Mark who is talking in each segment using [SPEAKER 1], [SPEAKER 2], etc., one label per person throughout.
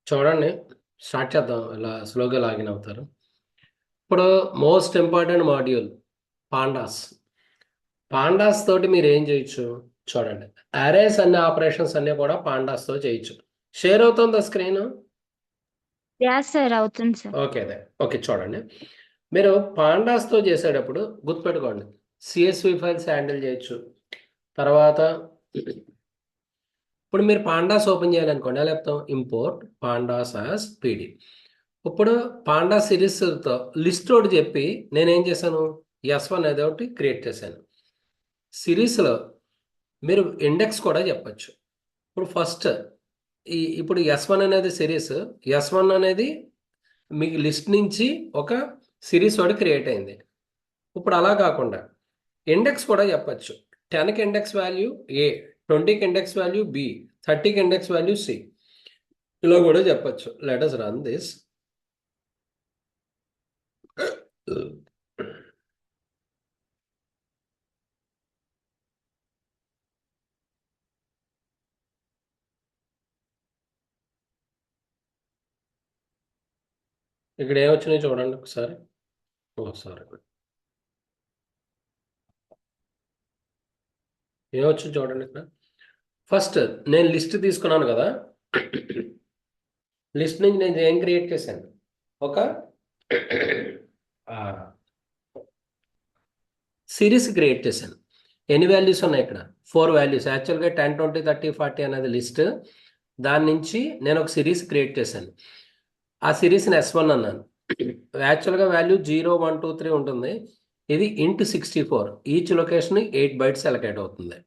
[SPEAKER 1] చూడండి. స్టార్ట్ చేద్దాం. ఇలా స్లోగా లాగిన్ అవుతారు. ఇప్పుడు most important module pandas. Pandas తోటి మీరు ఏం చేయొచ్చు చూడండి. అరేస్ అన్ని ఆపరేషన్స్ అన్ని కూడా పాండాస్ తో చేయొచ్చు. షేర్ అవుతుందా స్క్రీన్?
[SPEAKER 2] సార్ అవుతుంది సార్.
[SPEAKER 1] ఓకే అదే. ఓకే చూడండి. మీరు పాండాస్ తో చేసేటప్పుడు గుర్తుపెట్టుకోండి, సిఎస్వి ఫైల్స్ హ్యాండిల్ చేయొచ్చు. తర్వాత ఇప్పుడు మీరు పాండాస్ ఓపెన్ చేయాలనుకోండి, ఎలా చెప్తాం? Import pandas as PD. ఇప్పుడు పాండా సిరీస్తో లిస్ట్ ఒకటి చెప్పి నేనేం చేశాను, S1 అనేది ఒకటి క్రియేట్ చేశాను. సిరీస్లో మీరు ఇండెక్స్ కూడా చెప్పచ్చు. ఇప్పుడు ఫస్ట్ ఇప్పుడు S1 అనేది సిరీస్, S1 అనేది మీకు లిస్ట్ నుంచి ఒక సిరీస్ ఒకటి క్రియేట్ అయింది. ఇప్పుడు అలా కాకుండా ఇండెక్స్ కూడా చెప్పచ్చు. 10కి ఇండెక్స్ వాల్యూ A, 20కి ఇండెక్స్ వాల్యూ B, 30కి ఇండెక్స్ వాల్యూ C. ఇలా కూడా చెప్పచ్చు. Let us run this. ఇక్కడ ఏమొచ్చినాయి చూడండి ఒకసారి. సారీ, ఏమొచ్చింది చూడండి ఇక్కడ. ఫస్ట్ నేను లిస్ట్ తీసుకున్నాను కదా, లిస్ట్ నుంచి నేను ఏం క్రియేట్ చేశాను, ఒక సిరీస్ క్రియేట్ చేశాను. ఎన్ని వాల్యూస్ ఉన్నాయి ఇక్కడ? 4 వాల్యూస్. యాక్చువల్గా 10, 20, 30, 40 అనేది లిస్ట్. దాని నుంచి నేను ఒక సిరీస్ క్రియేట్ చేశాను. ఆ సిరీస్ని S1 అన్నాను. యాక్చువల్గా వాల్యూ 0, 1, 2, 3 ఉంటుంది. ఇది into 64. Each location 8 bytes allocate అవుతుంది.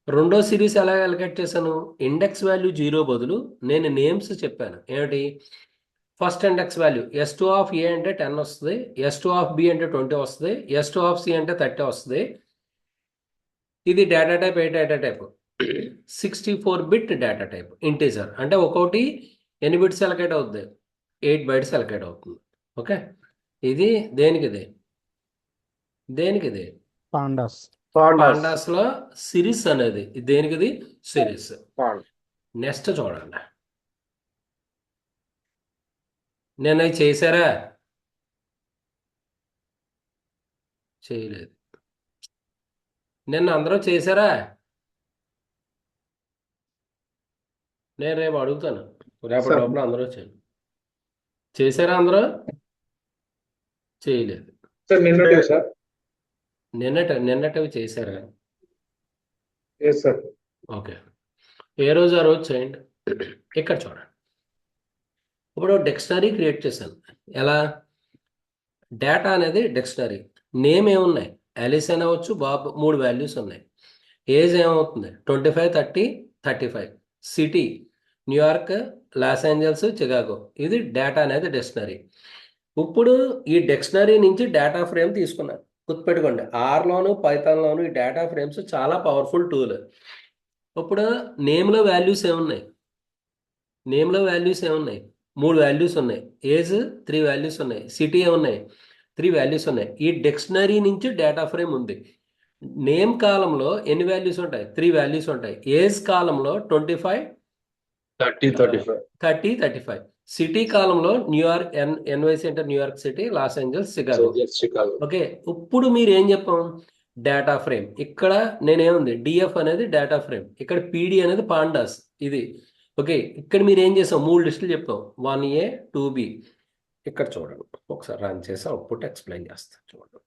[SPEAKER 1] రెండో సిరీస్ ఎలా అలకేట్ చేశాను? ఇండెక్స్ వాల్యూ 0 బదులు నేను నేమ్స్ చెప్పాను. ఏమిటి? First index value S2 of A అంటే 10 వస్తుంది, S2 ఆఫ్ B అంటే 20 వస్తుంది, S2 ఆఫ్ C అంటే 30 వస్తుంది. ఇది డేటా టైప్ ఏ data type? 64-bit data type, integer. అంటే ఒక్కొక్కటి ఎన్ని బిట్స్ అలకేట్ అవుతుంది? 8 bytes అలకేట్ అవుతుంది. ఓకే, ఇది దేనికిది? దేనికిది?
[SPEAKER 3] పాండాస్.
[SPEAKER 1] పాండాస్ లో సిరీస్ అనేది దేనికిది? సిరీస్. నెక్స్ట్ చూడండి. నేను అవి చేశారా? చేయలేదు. నిన్న అందరూ చేశారా? నేను రేపు అడుగుతాను. రేపటి లోపల అందరూ చేశారా? అందరూ చేయలేదు. నిన్నటివి చేశారా? ఓకే, ఏ రోజు ఆ రోజు చేయండి. ఇక్కడ చూడండి. ఇప్పుడు డిక్షనరీ క్రియేట్ చేశాను. ఎలా? డేటా అనేది డిక్షనరీ. నేమ్ ఏమున్నాయి? అలిస్ అని అవ్వచ్చు, బాబు. 3 వాల్యూస్ ఉన్నాయి. ఏజ్ ఏమవుతుంది? 25, 30, 35. City New York, Los Angeles, Chicago. ఇది డేటా అనేది డిక్షనరీ. ఇప్పుడు ఈ డిక్షనరీ నుంచి డేటా ఫ్రేమ్ తీసుకున్నాను. గుర్తుపెట్టుకోండి, ఆర్లోను పైథాన్లోను ఈ డేటా ఫ్రేమ్స్ చాలా పవర్ఫుల్ టూల్. ఇప్పుడు నేమ్లో వాల్యూస్ ఏమున్నాయి? నేమ్లో వాల్యూస్ ఏమున్నాయి? 3 వాల్యూస్ ఉన్నాయి. ఏజ్ 3 వాల్యూస్ ఉన్నాయి. సిటీ ఏమున్నాయి? 3 వాల్యూస్ ఉన్నాయి. ఈ డిక్షనరీ నుంచి డేటా ఫ్రేమ్ ఉంది. నేమ్ కాలంలో ఎన్ని వాల్యూస్ ఉంటాయి? 3 వాల్యూస్ ఉంటాయి. ఏజ్ కాలంలో 25,
[SPEAKER 4] 30, 35.
[SPEAKER 1] 30, 35. సిటీ కాలంలో న్యూయార్క్, ఎన్వైసీ అంటే New York city, Los Angeles, Chicago.
[SPEAKER 4] Chicago.
[SPEAKER 1] Okay, ఇప్పుడు మీరు ఏం చెప్పాం? Data frame. ఇక్కడ నేనేముంది? డిఎఫ్ అనేది డేటా ఫ్రేమ్. ఇక్కడ పీడి అనేది పాండాస్. ఇది ఓకే. ఇక్కడ మీరు ఏం చేసాం? 3 లిస్టులు చెప్పాం. 1A, 2B. ఇక్కడ చూడండి, ఒకసారి రన్ చేసి అవుట్పుట్ ఎక్స్ప్లెయిన్ చేస్తాను. చూడండి.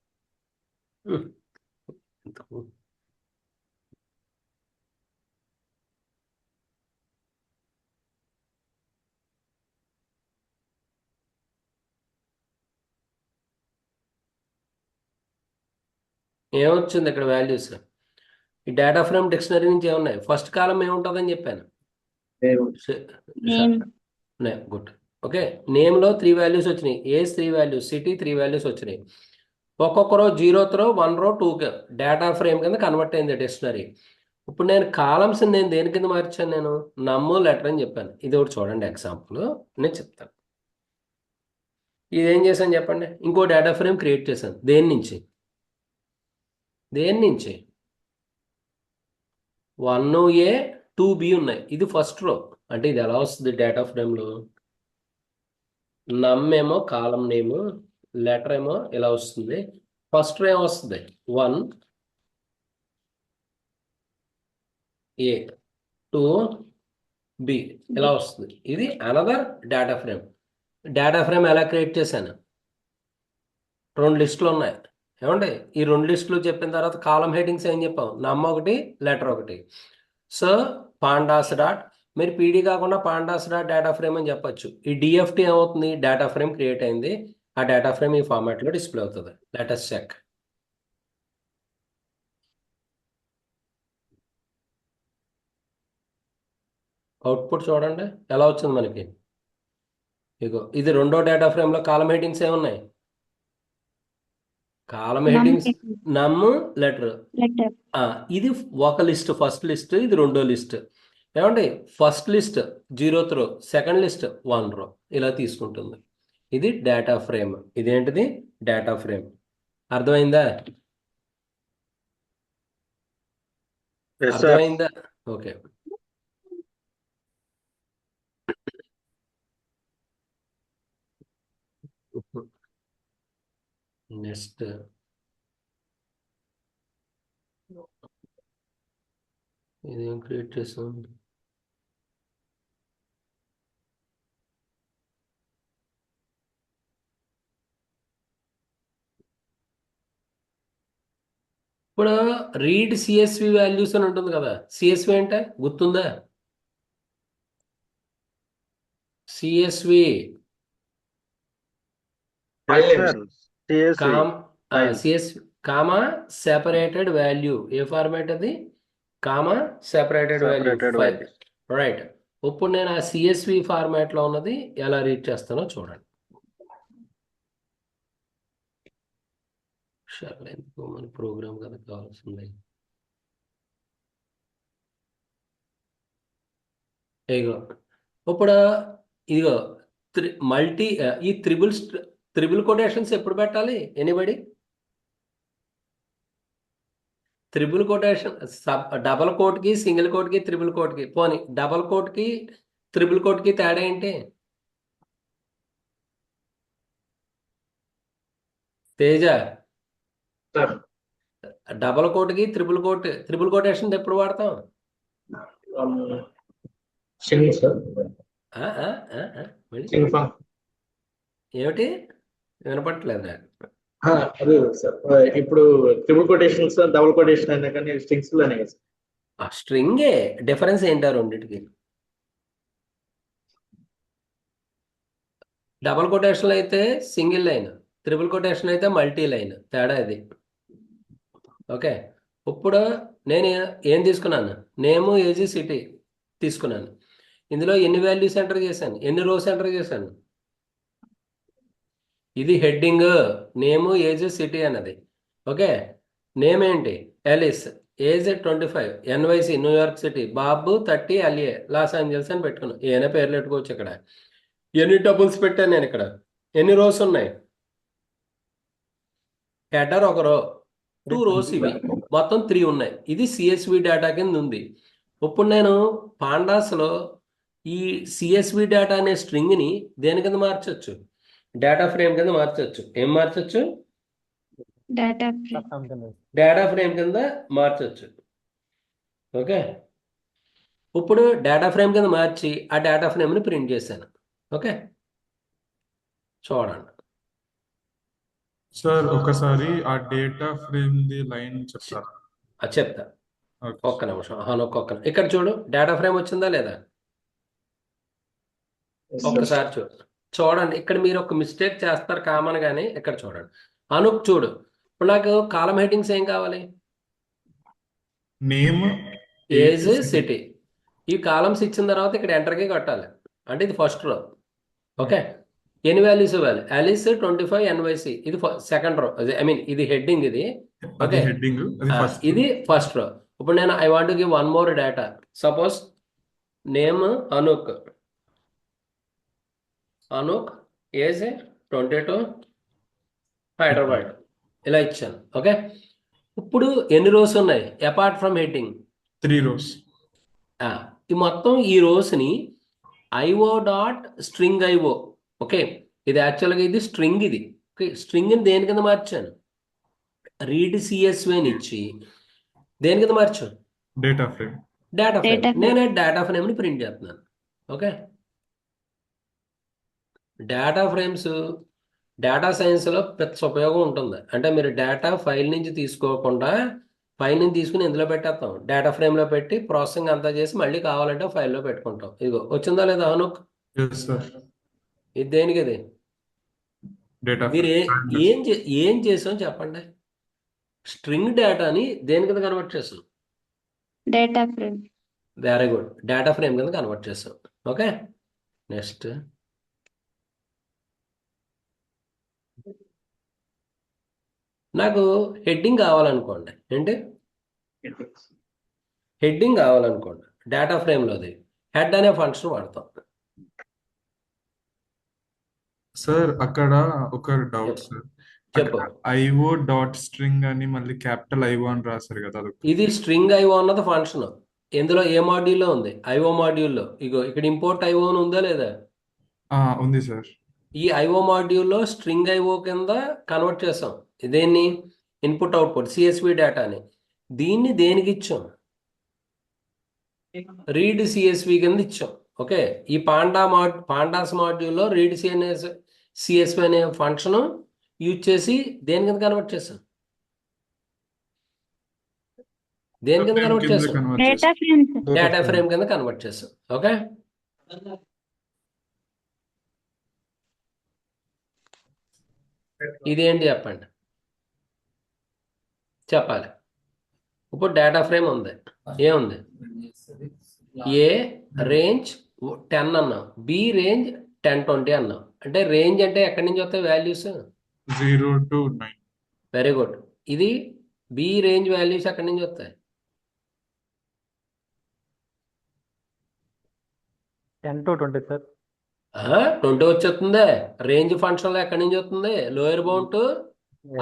[SPEAKER 1] ఏమొచ్చింది ఇక్కడ వాల్యూస్? ఈ డేటా ఫ్రేమ్ డిక్షనరీ నుంచి ఏమున్నాయి? ఫస్ట్ కాలం ఏముంటుందని చెప్పాను. గుడ్. ఓకే, నేమ్లో 3 వాల్యూస్ వచ్చినాయి. ఏజ్ 3 వాల్యూస్, సిటీ 3 వాల్యూస్ వచ్చినాయి. ఒక్కొక్క రో 0 రో 1 రో 2 డేటా ఫ్రేమ్ కింద కన్వర్ట్ అయింది డిక్షనరీ. ఇప్పుడు నేను కాలమ్స్ నేను దేని కింద మార్చాను? నేను నమ్ము లెటర్ అని చెప్పాను. ఇది ఒకటి చూడండి, ఎగ్జాంపుల్ నేను చెప్తాను. ఇదేం చేశాను చెప్పండి? ఇంకో డేటా ఫ్రేమ్ క్రియేట్ చేశాను. దేని నుంచి? 1A, 2B ఉన్నాయి. ఇది ఫస్ట్ రో. అంటే ఇది ఎలా వస్తుంది డేటా ఫ్రేమ్లో? నమ్ ఏమో కాలం నేమ్, లెటర్ ఏమో ఇలా వస్తుంది. ఫస్ట్ ఏమో వస్తుంది 1 A 2 B ఇలా వస్తుంది. ఇది another data frame. Data frame ఎలా క్రియేట్ చేశాను? 2 లిస్టులు ఉన్నాయి. ఏమండి ఈ 2 లిస్టులు చెప్పిన తర్వాత కాలం హెడ్డింగ్స్ ఏం చెప్పాం? నమ్ ఒకటి, లెటర్ ఒకటి. సో పాండాస్ డాట్, మీరు పీడీ కాకుండా పాండాస్ డాట్ డేటా ఫ్రేమ్ అని చెప్పొచ్చు. ఈ డిఎఫ్టీ ఏమవుతుంది? డేటా ఫ్రేమ్ క్రియేట్ అయింది. ఆ డేటా ఫ్రేమ్ ఈ ఫార్మాట్లో డిస్ప్లే అవుతుంది. Let's check. అవుట్పుట్ చూడండి ఎలా వచ్చింది మనకి. ఇగో ఇది రెండో డేటా ఫ్రేమ్లో కాలం హెడ్డింగ్స్ ఏమున్నాయి? కాలం హెడ్డింగ్స్ నమ్, లెటర్.
[SPEAKER 2] లెటర్.
[SPEAKER 1] ఇది ఒక లిస్ట్, ఫస్ట్ లిస్ట్. ఇది రెండో లిస్ట్. ఏమండి ఫస్ట్ లిస్ట్ 0th రో, సెకండ్ లిస్ట్ 1 రో ఇలా తీసుకుంటుంది. ఇది డేటా ఫ్రేమ్. ఇదేంటిది? Data frame. అర్థమైందా?
[SPEAKER 4] Yes, sir.
[SPEAKER 1] అర్థమైందా? ఓకే. నెక్స్ట్ ఇదేం క్రియేట్ చేసాం? ఇప్పుడు రీడ్ సిఎస్వి వాల్యూస్ అని ఉంటుంది కదా. సిఎస్వి అంటే గుర్తుందా? CSV
[SPEAKER 4] Yes, sir. CSV. File.
[SPEAKER 1] CSV comma separated value. ఏ ఫార్మాట్ అది? Comma separated value
[SPEAKER 4] Separated
[SPEAKER 1] file.
[SPEAKER 4] value.
[SPEAKER 1] Right. ఇప్పుడు నేను ఆ సిఎస్వి ఫార్మాట్లో ఉన్నది ఎలా రీడ్ చేస్తానో చూడండి. ఎందుకు మన ప్రోగ్రామ్ కదా కావాల్సింది. ఇగో ఇప్పుడు ఇదిగో మల్టీ ఈ త్రిబుల్ కొటేషన్స్ ఎప్పుడు పెట్టాలి? ఎనీబడి? త్రిబుల్ కొటేషన్ డబల్ కోట్కి, సింగిల్ కోట్కి, త్రిబుల్ కోట్కి. పోనీ డబల్ కోట్కి త్రిబుల్ కోట్కి తేడా ఏంటి? తేజ,
[SPEAKER 4] Sir.
[SPEAKER 1] డబల్ కోట్కి త్రిబుల్ కొటేషన్ ఎప్పుడు వాడతాం?
[SPEAKER 4] Sing, sir.
[SPEAKER 1] ఆ, ఆ, ఆ, ఆ, మళ్ళీ
[SPEAKER 4] Sing song.
[SPEAKER 1] ఏమిటి వినపట్లేదు నాకు.
[SPEAKER 4] అదే సార్ ఇప్పుడు ట్రిపుల్ కొటేషన్స్ డబుల్ కొటేషన్ అయినా కానీ స్ట్రింగ్స్ లోనే కదా సార్.
[SPEAKER 1] ఆ స్ట్రింగే డిఫరెన్స్ ఏంటో రెండింటికి. డబల్ కొటేషన్ అయితే సింగిల్ లైన్, త్రిబుల్ కొటేషన్ అయితే మల్టీ లైన్. తేడా ఇది. ఓకే. ఇప్పుడు నేను ఏం తీసుకున్నాను? నేము, ఏజ్, సిటీ తీసుకున్నాను. ఇందులో ఎన్ని వాల్యూస్ ఎంటర్ చేశాను? ఎన్ని రోస్ ఎంటర్ చేశాను? ఇది హెడ్డింగ్. నేము, ఏజ్, సిటీ అన్నది. ఓకే. నేమ్ ఏంటి? Alice. Age 25, NYC New York city, Bob 30, LA Los Angeles అని పెట్టుకున్నాను. ఏమైనా పేర్లు పెట్టుకోవచ్చు. ఇక్కడ ఎన్ని టబుల్స్ పెట్టాను నేను? ఇక్కడ ఎన్ని రోస్ ఉన్నాయి? హెడర్ ఒక రో, 2 రోస్. ఇవి మొత్తం 3 ఉన్నాయి. ఇది సిఎస్వి డేటా కింద ఉంది. ఇప్పుడు నేను పాండాస్లో ఈ సిఎస్వి డేటా అనే స్ట్రింగ్ని దేని కింద మార్చొచ్చు? డేటా ఫ్రేమ్ కింద మార్చొచ్చు. ఏం మార్చొచ్చు?
[SPEAKER 2] డేటా.
[SPEAKER 1] డేటా ఫ్రేమ్ కింద మార్చొచ్చు. ఓకే. ఇప్పుడు డేటా ఫ్రేమ్ కింద మార్చి ఆ డేటా ఫ్రేమ్ని ప్రింట్ చేశాను. ఓకే చూడండి.
[SPEAKER 3] సార్ ఒకసారి ఆ డేటా ఫ్రేమ్ ది లైన్ చెప్తారా?
[SPEAKER 1] అది చెప్తా.
[SPEAKER 3] ఓకే.
[SPEAKER 1] ఒక్క నిమిషం. ఒక్క ఇక్కడ చూడు, డేటా ఫ్రేమ్ వచ్చిందా లేదా? ఒక్కసారి చూడండి. ఇక్కడ మీరు ఒక మిస్టేక్ చేస్తారు కామన్ గానీ. ఇక్కడ చూడండి. అనుక్ చూడు, ఇప్పుడు నాకు కాలం హెడ్డింగ్స్ ఏం కావాలి?
[SPEAKER 3] Name,
[SPEAKER 1] age, city. ఈ కాలమ్స్ ఇచ్చిన తర్వాత ఇక్కడ ఎంటర్కి కొట్టాలి. అంటే ఇది ఫస్ట్ రో. ఓకే. ఎన్ని వాల్యూస్ ఇవ్వాలి? Alice 25, NYC. ఇది సెకండ్ రో. ఐ మీన్ ఇది హెడ్డింగ్. ఇది ఓకే.
[SPEAKER 3] హెడ్డింగ్
[SPEAKER 1] ఇది ఫస్ట్ రో. ఇప్పుడు నేను I want give one more data. Suppose name అనుక్, ఏజ్ 22, హైదరాబాద్ ఇలా ఇచ్చాను. ఓకే. ఇప్పుడు ఎన్ని రోస్ ఉన్నాయి అపార్ట్ ఫ్రమ్ హెడ్డింగ్?
[SPEAKER 3] 3 rows.
[SPEAKER 1] ఈ మొత్తం ఈ రోస్ని IO.string IO. ఓకే. ఇది యాక్చువల్గా ఇది స్ట్రింగ్ ఇది. ఓకే, స్ట్రింగ్ని దేని కింద మార్చాను? రీడ్ సిఎస్వి అని ఇచ్చి దేని కింద మార్చాను?
[SPEAKER 3] Data frame.
[SPEAKER 1] Data frame.
[SPEAKER 2] Data frame.
[SPEAKER 1] నేను డేటా ఫ్రేమ్ని ప్రింట్ చేస్తున్నాను. ఓకే, డేటా ఫ్రేమ్స్ డేటా సైన్స్లో పెద్ద ఉపయోగం ఉంటుంది. అంటే మీరు డేటా ఫైల్ నుంచి తీసుకోకుండా ఫైల్ నుంచి తీసుకుని ఇందులో పెట్టేస్తాం, డేటా ఫ్రేమ్లో పెట్టి ప్రాసెసింగ్ అంతా చేసి మళ్ళీ కావాలంటే ఫైల్లో పెట్టుకుంటాం. ఇదిగో వచ్చిందా లేదా అనుక్?
[SPEAKER 3] Yes sir.
[SPEAKER 1] ఇది దేనికి ఇది?
[SPEAKER 3] డేటా
[SPEAKER 1] మీరు
[SPEAKER 3] ఫ్రేమ్.
[SPEAKER 1] ఏం చేసాం చెప్పండి? స్ట్రింగ్ డేటాని దేని కింద కన్వర్ట్ చేసాం?
[SPEAKER 2] Data frame.
[SPEAKER 1] Very good, data frame కింద కన్వర్ట్ చేసాం. ఓకే, నెక్స్ట్ నాకు హెడ్డింగ్ కావాలనుకోండి. ఏంటి హెడ్డింగ్ కావాలనుకోండి? డేటా ఫ్రేమ్లోది హెడ్ అనే ఫంక్షన్ వాడతాం.
[SPEAKER 3] సార్ అక్కడ ఒక డౌట్ సార్.
[SPEAKER 1] చెప్పు.
[SPEAKER 3] ఐఓ డాట్ స్ట్రింగ్ అని మళ్ళీ క్యాపిటల్ ఐఓ అని రాశారు కదా, అది
[SPEAKER 1] ఇది స్ట్రింగ్ ఐఓ అన్నది ఫంక్షన్. ఎందులో ఏ మాడ్యూల్లో ఉంది? ఐఓ మాడ్యూల్లో. ఇగో ఇక్కడ ఇంపోర్ట్ ఐఓ అని ఉందా లేదా?
[SPEAKER 3] ఉంది సార్.
[SPEAKER 1] ఈ ఐఓ మాడ్యూల్లో స్ట్రింగ్ ఐఓ కింద కన్వర్ట్ చేసాం. దేన్ని? ఇన్పుట్ అవుట్పుట్ సిఎస్వి డేటాని. దీన్ని దేనికి ఇచ్చాం? రీడ్ సిఎస్వి కింద ఇచ్చాం. ఓకే, ఈ పాండాస్ మాడ్యూల్లో రీడ్ సిఎస్వి అనే ఫంక్షన్ యూజ్ చేసి దేని కింద కన్వర్ట్ చేసాం? దేని కింద కన్వర్ట్
[SPEAKER 3] కింద
[SPEAKER 1] చేసాం?
[SPEAKER 3] convert
[SPEAKER 2] Data
[SPEAKER 3] చేశారు.
[SPEAKER 2] frame, sir.
[SPEAKER 1] డేటా ఫ్రేమ్ కింద కన్వర్ట్ చేసాం. ఓకే, ఇదేంటి చెప్పండి, చెప్పాలి. ఇప్పుడు డేటా ఫ్రేమ్ ఉంది, ఏముంది? ఏ రేంజ్ 10 అన్నాం, బి రేంజ్ 10, 20 అన్నాం. అంటే రేంజ్ అంటే ఎక్కడి నుంచి వస్తాయి వాల్యూస్?
[SPEAKER 3] 0 to 9.
[SPEAKER 1] Very good. ఇది బి రేంజ్ వాల్యూస్ ఎక్కడి నుంచి వస్తాయి?
[SPEAKER 5] 10 to 20 సార్.
[SPEAKER 1] 20 వచ్చేస్తుంది. రేంజ్ ఫంక్షన్లో ఎక్కడి నుంచి వస్తుంది? Lower bound to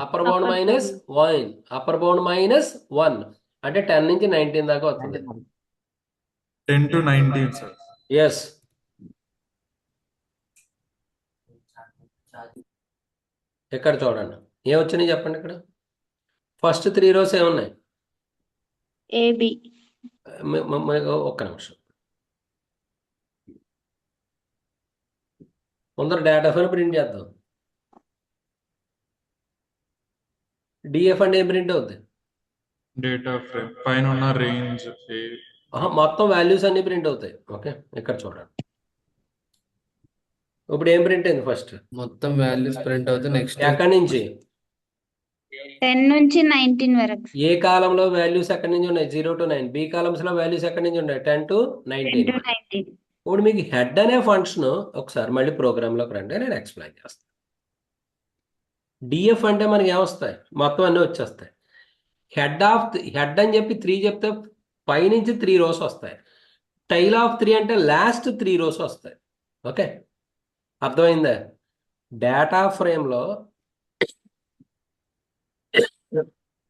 [SPEAKER 1] upper bound minus 1, upper bound minus 1 అంటే 10 నుంచి 19 దాకా వస్తుంది.
[SPEAKER 3] 10 to 19 సార్.
[SPEAKER 1] ఎస్, ఇక్కడ చూడండి ఏమొచ్చినాయి చెప్పండి. ఇక్కడ ఫస్ట్ 3 rows ఏమున్నాయి?
[SPEAKER 2] AB.
[SPEAKER 1] ఒక్క నిమిషం, ముందర డేటా ఫ్రేమ్ ప్రింట్ చేద్దాం. డిఎఫ్ అంటే ఏం ప్రింట్ అవుద్ది?
[SPEAKER 3] డేటా ఫ్రేమ్ పైన ఉన్న రేంజ్.
[SPEAKER 1] మొత్తం వాల్యూస్ అన్ని ప్రింట్ అవుతాయి. ఓకే, ఇక్కడ చూడండి. ఇప్పుడు ఏం ప్రింట్ అయింది? ఫస్ట్
[SPEAKER 6] మొత్తం వాల్యూస్ ప్రింట్ అవుతాయి. నెక్స్ట్
[SPEAKER 1] ఎక్కడి నుంచి?
[SPEAKER 2] 10 నుంచి 19 వరకు.
[SPEAKER 1] ఏ కాలంలో వాల్యూస్ ఎక్కడి నుంచి ఉన్నాయి? 0 to 9. బి కాలమ్స్ లో వాల్యూస్ ఎక్కడి నుంచి ఉన్నాయి? 10 to
[SPEAKER 2] 10
[SPEAKER 1] 19.
[SPEAKER 2] to 19.
[SPEAKER 1] ఇప్పుడు మీకు హెడ్ అనే ఫంక్షన్ ఒకసారి మళ్ళీ ప్రోగ్రాంలోకి రండి, నేను ఎక్స్ప్లెయిన్ చేస్తాను. డిఎఫ్ అంటే మనకి ఏమొస్తాయి? మొత్తం అన్నీ వచ్చేస్తాయి. హెడ్ అని చెప్పి 3 చెప్తే పైనుంచి 3 rows వస్తాయి. టైల్ ఆఫ్ 3 అంటే లాస్ట్ 3 rows వస్తాయి. ఓకే, అర్థమైందా? డేటా ఫ్రేమ్లో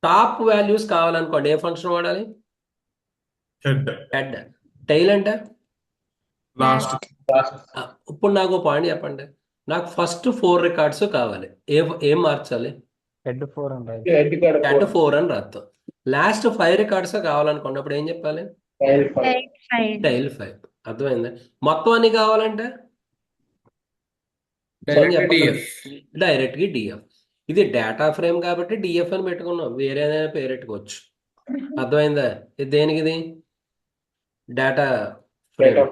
[SPEAKER 1] టాప్ వాల్యూస్ కావాలనుకోండి ఏ ఫంక్షన్ వాడాలి?
[SPEAKER 3] Head
[SPEAKER 1] head. టైల్ అంటే
[SPEAKER 3] లాస్ట్.
[SPEAKER 1] ఇప్పుడు నాకు పాయింట్ చెప్పండి. నాకు ఫస్ట్ 4 records కావాలి. ఏం మార్చాలి?
[SPEAKER 5] హెడ్ 4 అండి.
[SPEAKER 1] హెడ్ 4 అని రాస్తాం. లాస్ట్ 5 records కావాలనుకున్నప్పుడు ఏం చెప్పాలి? టైల్ 5. అర్థమైందా? మొత్తం అన్ని కావాలంటే డైరెక్ట్గా డిఎఫ్. ఇది డేటా ఫ్రేమ్ కాబట్టి డిఎఫ్ అని పెట్టుకున్నాం, వేరే ఏదైనా పేరు పెట్టుకోవచ్చు. అర్థమైందా? ఇది దేనికి? ఇది డేటా ఫ్రేమ్.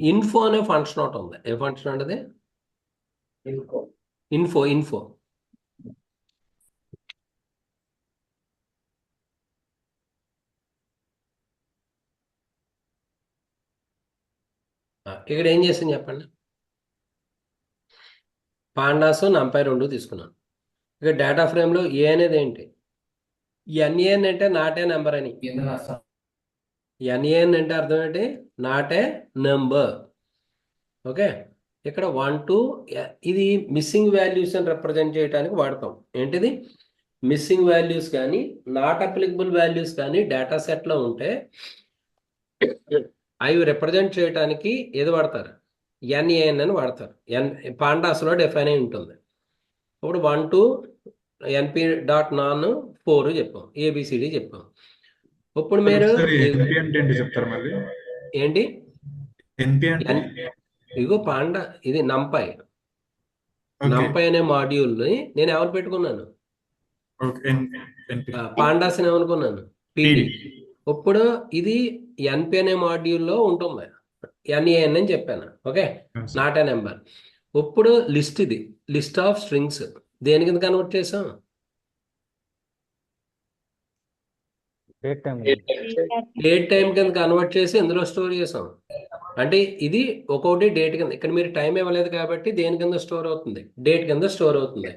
[SPEAKER 1] ఇన్ఫో అనే ఫంక్షన్ ఒకటి ఉంది. ఏ ఫంక్షన్ అంటే? ఇన్ఫో. ఇక్కడ ఏం చేసింది చెప్పండి. పాండాస్ నంపై 2 తీసుకున్నాను. ఇక డేటా ఫ్రేమ్లో ఏ అనేది ఏంటి? ఎన్ఏఎన్ అంటే నాట్ ఏ నెంబర్ అని. ఎన్ఏఎన్ అంటే అర్థం ఏంటి? Not a number. ఓకే, ఇక్కడ 1 2 ఇది మిస్సింగ్ వాల్యూస్ అని రిప్రజెంట్ చేయడానికి వాడతాం. ఏంటిది? మిస్సింగ్ వాల్యూస్ కానీ నాట్ అప్లికబుల్ వాల్యూస్ కానీ డేటా సెట్లో ఉంటే అవి రిప్రజెంట్ చేయడానికి ఏది వాడతారు? ఎన్ఏఎన్ అని వాడతారు. పాండాస్లో డిఫైన్ అయి ఉంటుంది. ఇప్పుడు 1 to NP డాట్ నాన్ 4 చెప్పాం, ఏబిసిడి చెప్పాం. ఇప్పుడు మీరు
[SPEAKER 3] ఎన్పి అంటే ఏంటి చెప్తారు మళ్ళీ?
[SPEAKER 1] ఏంటి
[SPEAKER 3] ఎన్పి అంటే
[SPEAKER 1] ఇగో పాండా, ఇది నంపై
[SPEAKER 3] ఓకే
[SPEAKER 1] నంపై అనే మాడ్యూల్ని నేను ఎవరు పెట్టుకున్నాను?
[SPEAKER 3] ఓకే ఎన్పి
[SPEAKER 1] పాండాస్ అని ఏమనుకున్నాను? పీడి. ఇప్పుడు ఇది ఎన్పి అనే మాడ్యూల్లో ఉంటుంది, ఎన్ఏఎన్ అని చెప్పాను. Okay, not a number. ఇప్పుడు లిస్ట్, ఇది లిస్ట్ ఆఫ్ స్ట్రింగ్స్ దేని కింద కన్వర్ట్ చేసాం?
[SPEAKER 5] డేట్ టైం
[SPEAKER 1] డేట్ టైం కింద కన్వర్ట్ చేసి ఇందులో స్టోర్ చేసాం. అంటే ఇది ఒక్కొక్కటి డేట్ కింద, ఇక్కడ మీరు టైం ఇవ్వలేదు కాబట్టి దేని కింద స్టోర్ అవుతుంది? డేట్ కింద స్టోర్ అవుతుంది.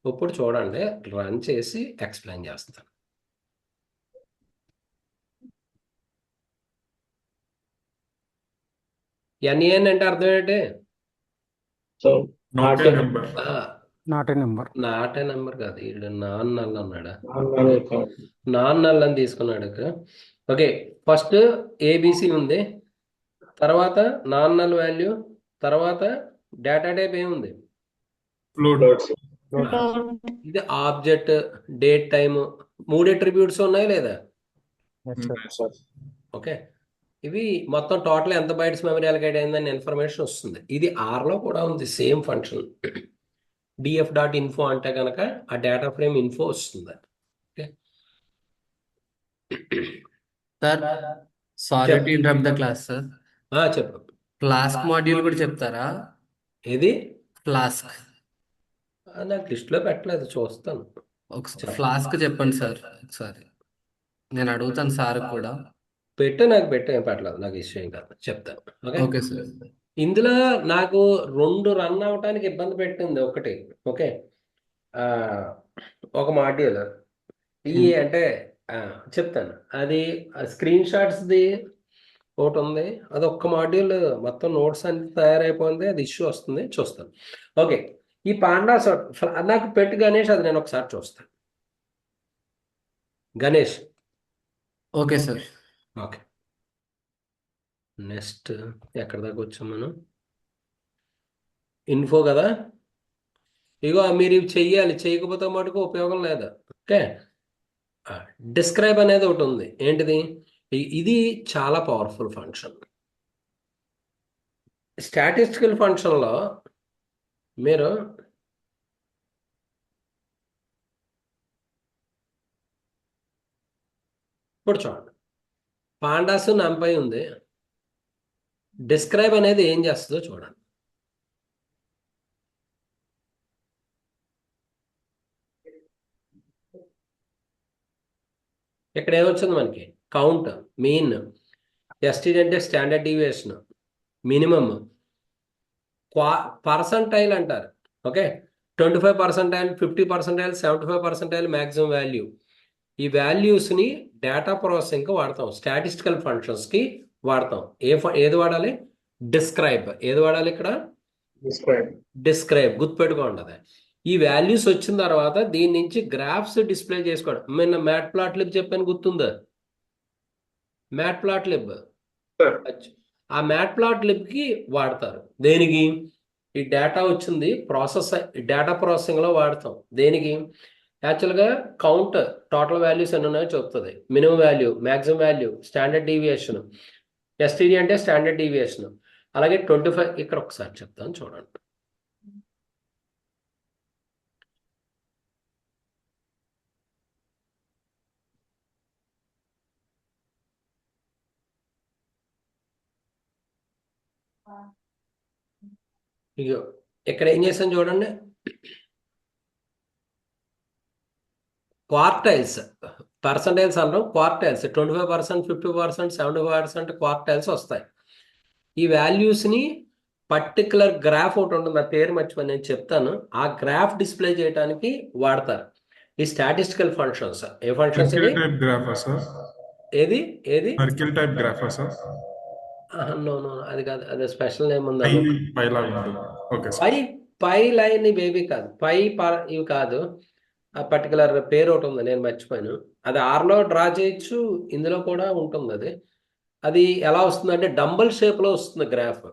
[SPEAKER 1] ఇప్పుడు చూడండి, రన్ చేసి ఎక్స్ప్లెయిన్ చేస్తాను. ఎన్ఏఎన్ అంటే అర్థం ఏంటి?
[SPEAKER 4] So
[SPEAKER 3] not a number.
[SPEAKER 5] Not a number.
[SPEAKER 1] Not a number కాదు, ఇక్కడ నాన్ నల్ అన్నాడా? నాన్ నల్ అని తీసుకున్నాడు ఇక్కడ. ఓకే, ఫస్ట్ ఏబిసి ఉంది, తర్వాత నాన్ నల్ వాల్యూ, తర్వాత డేటా టైప్ ఏముంది?
[SPEAKER 4] ఫ్లోట్స్.
[SPEAKER 1] ఇది ఆబ్జెక్ట్, డేట్ టైమ్, 3 అట్రిబ్యూట్స్ ఉన్నాయి లేదా?
[SPEAKER 5] Yes sir.
[SPEAKER 1] ఓకే, ఇవి మొత్తం టోటల్ ఎంత బైట్స్ మెమరీ అలకేట్ అయిందని ఇన్ఫర్మేషన్ వస్తుంది. ఇది ఆర్లో కూడా ఉంది సేమ్ ఫంక్షన్. df.info అంటే కనుక ఆ డేటా ఫ్రేమ్ ఇన్ఫో వస్తుంది. Okay,
[SPEAKER 6] sir sorry to interrupt the class sir.
[SPEAKER 1] చెప్పు.
[SPEAKER 6] ఫ్లాస్క్ మాడ్యూల్ కూడా చెప్తారా?
[SPEAKER 1] ఏది
[SPEAKER 6] ఫ్లాస్క్
[SPEAKER 1] నాకు లిస్ట్లో పెట్టలేదు, చూస్తాను.
[SPEAKER 6] ఒకసారి ఫ్లాస్క్ చెప్పండి సార్ ఒకసారి. నేను అడుగుతాను సార్ కూడా.
[SPEAKER 1] నాకు పెట్టు, ఏం పెట్టలేదు, నాకు ఇష్యూ ఏం కాదు, చెప్తాను. Okay,
[SPEAKER 6] okay sir.
[SPEAKER 1] ఇందులో నాకు 2 రన్ అవడానికి ఇబ్బంది పెట్టింది. ఒకటి, ఓకే, ఒక మాడ్యూల్ ఈ అంటే చెప్తాను, అది స్క్రీన్ షాట్స్ది ఒకటి ఉంది, అది ఒక్క మాడ్యూల్ మొత్తం నోట్స్ అన్ని తయారైపోయింది, అది ఇష్యూ వస్తుంది, చూస్తాను. ఓకే, ఈ పాండాస్ నాకు పెట్టు గణేష్, అది నేను ఒకసారి చూస్తాను. Ganesh,
[SPEAKER 6] okay sir.
[SPEAKER 1] Okay, next ఎక్కడ దాకా వచ్చాం మనం? ఇన్ఫో కదా. ఇగో మీరు ఇవి చెయ్యాలి, చేయకపోతే మటుకు ఉపయోగం లేదు. ఓకే, డిస్క్రైబ్ అనేది ఒకటి ఉంది. ఏంటిది? ఇది చాలా పవర్ఫుల్ ఫంక్షన్. స్టాటిస్టికల్ ఫంక్షన్లో మీరు ఇప్పుడు చూడండి, పాండాస్ నంపై ఉంది, డిస్క్రైబ్ అనేది ఏం చేస్తుందో చూడండి. ఇక్కడ ఏమొచ్చింది మనకి? కౌంట్, మీన్, ఎస్టీడీ అంటే స్టాండర్డ్ డీవియేషన్, మినిమమ్, పర్సంటైల్ అంటారు. Okay, 25%, 50%, 75% maximum value. ఈ వాల్యూస్ని డేటా ప్రాసెసింగ్కి వాడతాం, స్టాటిస్టికల్ ఫంక్షన్స్కి వాడతాం. ఏది వాడాలి? డిస్క్రైబ్. ఏది వాడాలి ఇక్కడ? డిస్క్రైబ్. గుర్తుపెట్టుకోండి. అది ఈ వాల్యూస్ వచ్చిన తర్వాత దీని నుంచి గ్రాఫ్స్ డిస్ప్లే చేసుకోవడం. నిన్న మ్యాట్ ప్లాట్ లిబ్ చెప్పాను, గుర్తుందా? మ్యాట్ ప్లాట్ లిబ్, ఆ మ్యాట్ ప్లాట్ లిబ్కి వాడతారు. దేనికి? ఈ డేటా వచ్చింది డేటా ప్రాసెసింగ్లో వాడతాం. దేనికి? యాక్చువల్గా కౌంట్, టోటల్ వాల్యూస్ ఎన్ని ఉన్నాయో చెప్తుంది. Minimum value, maximum value, standard deviation, STD అంటే స్టాండర్డ్ డీవియేషన్, అలాగే 25. ఇక్కడ ఒకసారి చెప్తాను చూడండి. ఇగో ఇక్కడ ఏం చేసాను చూడండి, క్వార్టైల్స్, పర్సంటైల్స్ అనడం క్వార్టైల్స్, 25%, 50%, 75% క్వార్టైల్స్ వస్తాయి. ఈ వాల్యూస్ని పర్టికులర్ గ్రాఫ్ ఒకటి ఉంటుంది, ఆ పేరు మర్చిపోయి నేను చెప్తాను, ఆ గ్రాఫ్ డిస్ప్లే చేయడానికి వాడతారు ఈ స్టాటిస్టికల్ ఫంక్షన్స్. ఏ ఫంక్షన్స్? ఏది ఏది
[SPEAKER 3] circle type graph sir?
[SPEAKER 1] No, అది కాదు, అదే స్పెషల్ నేమ్ ఉంది. పై లైన్ బేబీ కాదు, ఇవి కాదు, ఆ పర్టికులర్ పేరు ఒకటి ఉంది, నేను మర్చిపోయాను. అది ఆర్లో డ్రా చేయొచ్చు, ఇందులో కూడా ఉంటుంది. అది ఎలా వస్తుందంటే డంబల్ షేప్లో వస్తుంది graph.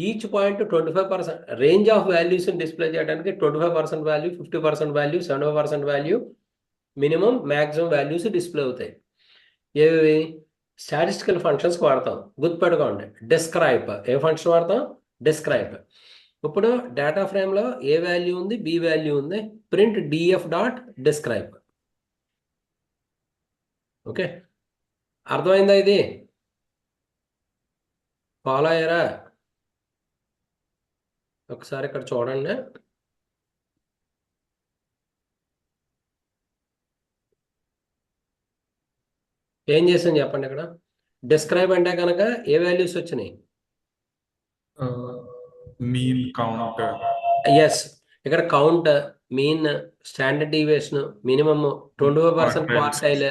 [SPEAKER 1] Each point 25% range of వాల్యూస్ని డిస్ప్లే చేయడానికి 25% value, 50% value, 70% value, minimum maximum values display అవుతాయి. ఏవి స్టాటిస్టికల్ ఫంక్షన్స్ వాడతాం, గుర్తుపెట్టుకోండి. డిస్క్రైబ్ ఏ ఫంక్షన్ వాడతాం? డిస్క్రైబ్. ఇప్పుడు డేటా ఫ్రేమ్లో ఏ వాల్యూ ఉంది, బి వాల్యూ ఉంది, print DF dot describe. Okay, అర్థమైందా? ఇది ఫాలో అయ్యారా? ఒకసారి ఇక్కడ చూడండి. ఏం చేసాను చెప్పండి. ఇక్కడ డిస్క్రైబ్ అంటే కనుక ఏ వాల్యూస్ వచ్చినాయి?
[SPEAKER 3] Mean count.
[SPEAKER 1] ఎస్, ఇక్కడ count, mean, standard deviation, minimum 25% quartile,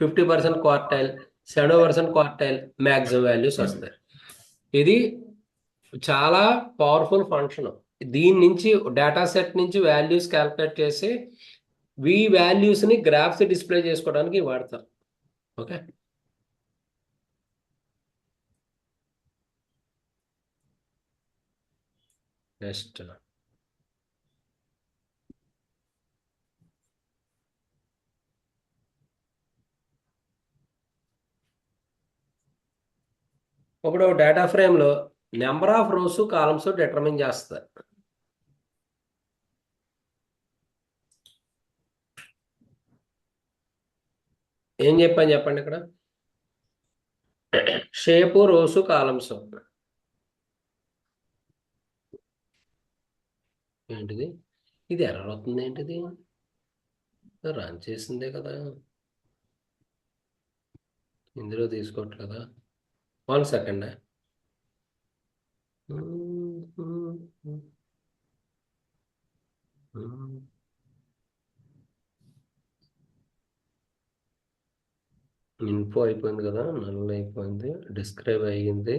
[SPEAKER 1] 50% quartile, 70% quartile, maximum values వస్తాయి. ఇది చాలా పవర్ఫుల్ ఫంక్షన్. దీని నుంచి డేటా సెట్ నుంచి వాల్యూస్ క్యాల్కులేట్ చేసి ఈ వాల్యూస్ని గ్రాఫ్స్ డిస్ప్లే చేసుకోవడానికి వాడతారు. ఓకే, నెక్స్ట్ ఇప్పుడు డేటా ఫ్రేమ్లో number of rose, columns determine చేస్తారు. ఏం చెప్పాను చెప్పండి. ఇక్కడ షేపు, రోసు, కాలమ్స్. ఏంటిది? ఇది ఎర్రర్ అవుతుంది ఏంటిది? రన్ చేసిందే కదా, ఇందులో తీసుకోవట్లేదా? 1 సెకండ్. ఇన్ఫో అయిపోయింది కదా, నల్ అయిపోయింది, డిస్క్రైబ్ అయ్యింది.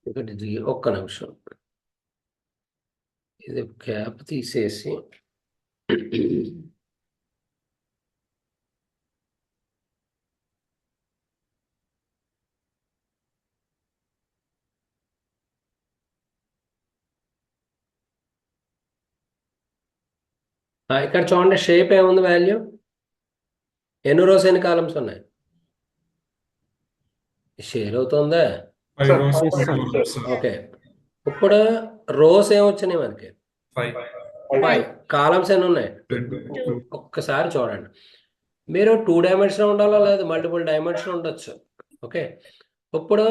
[SPEAKER 1] ఇక్కడ ఒక్క నిమిషం, ఇది క్యాప్ తీసేసి ఇక్కడ చూడండి, షేప్ ఏముంది, వాల్యూ ఎన్ని రోస్, ఎన్ని కాలమ్స్ ఉన్నాయి? షేర్ అవుతుందా?
[SPEAKER 3] Five rows,
[SPEAKER 5] Yes,
[SPEAKER 3] two
[SPEAKER 5] sir.
[SPEAKER 3] columns.
[SPEAKER 1] Okay, ఇప్పుడు రోస్ ఏమొచ్చినాయి మనకి?
[SPEAKER 3] Five.
[SPEAKER 1] 5. కాలమ్స్ ఎన్ని ఉన్నాయి?
[SPEAKER 3] Two.
[SPEAKER 1] ఒక్కసారి చూడండి. మీరు 2 డైమెన్షన్ ఉండాలా, లేదు మల్టిపుల్ డైమెన్షన్ ఉండొచ్చు. ఓకే, ఇప్పుడు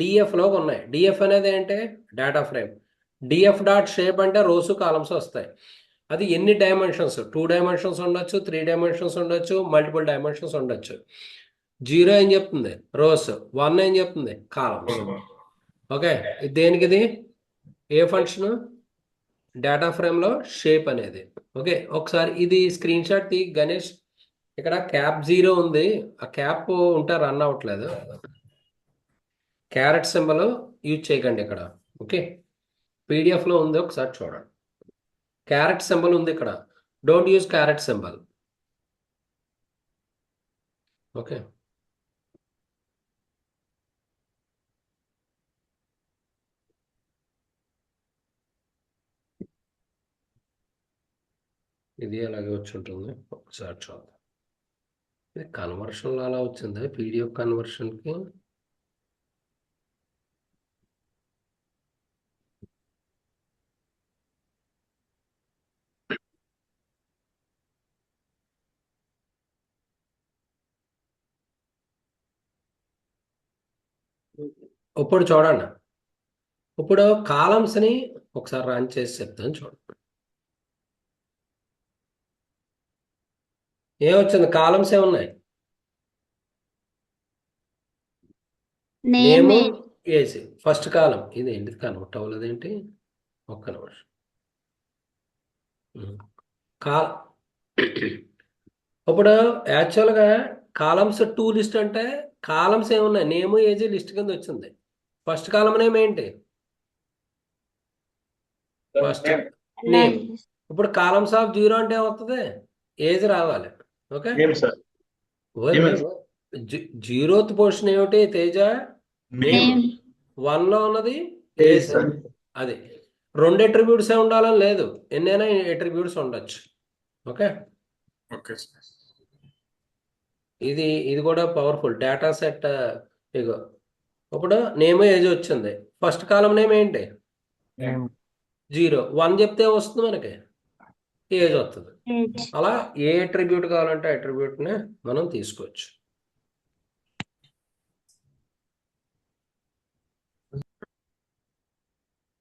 [SPEAKER 1] డిఎఫ్లో ఉన్నాయి. డిఎఫ్ అనేది ఏంటి? Data frame. DF dot shape అంటే రోసు, కాలమ్స్ వస్తాయి. అది ఎన్ని డైమెన్షన్స్? 2 డైమెన్షన్స్ ఉండొచ్చు, 3 డైమెన్షన్స్ ఉండొచ్చు, మల్టిపుల్ డైమెన్షన్స్ ఉండొచ్చు. 0 ఏం చెప్తుంది? రోస్. 1 ఏం చెప్తుంది? కాలమ్స్. ఓకే, ఇది దేనికి? ఇది ఏ ఫంక్షన్? డేటా ఫ్రేమ్లో షేప్ అనేది. ఓకే, ఒకసారి ఇది స్క్రీన్ షాట్ తీ గణేష్. ఇక్కడ క్యాప్ 0 ఉంది, ఆ క్యాప్ ఉంటే రన్ అవ్వట్లేదు. క్యారెట్ సింబల్ యూజ్ చేయకండి ఇక్కడ. ఓకే, పీడిఎఫ్లో ఉంది, ఒకసారి చూడండి. క్యారెట్ సింబల్ ఉంది ఇక్కడ, don't use carrot symbol. Okay, ఇది అలాగే వచ్చి ఉంటుంది, ఒకసారి చూద్దాం. ఇది కన్వర్షన్లో అలా వచ్చింది, పీడిఎఫ్ కన్వర్షన్కి. ఇప్పుడు చూడండి, ఇప్పుడు కాలమ్స్ని ఒకసారి రన్ చేసి చెప్తాను చూడండి. ఏమొచ్చింది? కాలమ్స్ ఏమున్నాయి?
[SPEAKER 2] Name
[SPEAKER 1] name, age. ఫస్ట్ కాలం ఇది ఏంటి? కన్వర్ట్ అవ్వలేదు ఏంటి? ఒక్క నిమిషం. కా ఇప్పుడు యాక్చువల్గా కాలమ్స్ 2 లిస్ట్ అంటే కాలమ్స్ ఏమున్నాయి? నేమ్, ఏజ్ లిస్ట్ కింద వచ్చింది. ఫస్ట్ కాలం నేమ్ ఏంటి? First
[SPEAKER 4] name
[SPEAKER 1] name. ఇప్పుడు కాలమ్స్ ఆఫ్ జీరో అంటే ఏమవుతుంది? ఏజ్ రావాలి. Okay,
[SPEAKER 4] name sir. Name
[SPEAKER 1] zeroth position ఏమిటి తేజ?
[SPEAKER 4] నేమ్
[SPEAKER 2] నేమ్
[SPEAKER 1] 1 లో ఉన్నది
[SPEAKER 4] ఏజ్
[SPEAKER 1] ఏజ్.
[SPEAKER 4] సార్.
[SPEAKER 1] అది 2 అట్రిబ్యూట్స్ ఉండాలని లేదు, ఎన్నైనా అట్రిబ్యూట్స్ ఉండొచ్చు. Okay,
[SPEAKER 3] okay sir.
[SPEAKER 1] ఇది కూడా పవర్ఫుల్ డేటా సెట్. ఇగో ఇప్పుడు నేమ్ ఏజ్ వచ్చింది. ఫస్ట్ కాలం నేమ్ ఏంటి?
[SPEAKER 5] నేమ్
[SPEAKER 1] 0. 1 చెప్తే వస్తుంది మనకి ఏజ్ వస్తుంది.
[SPEAKER 2] ఏజ్.
[SPEAKER 1] అలా ఏ అట్రిబ్యూట్ కావాలంటే attribute ని మనం తీసుకోవచ్చు.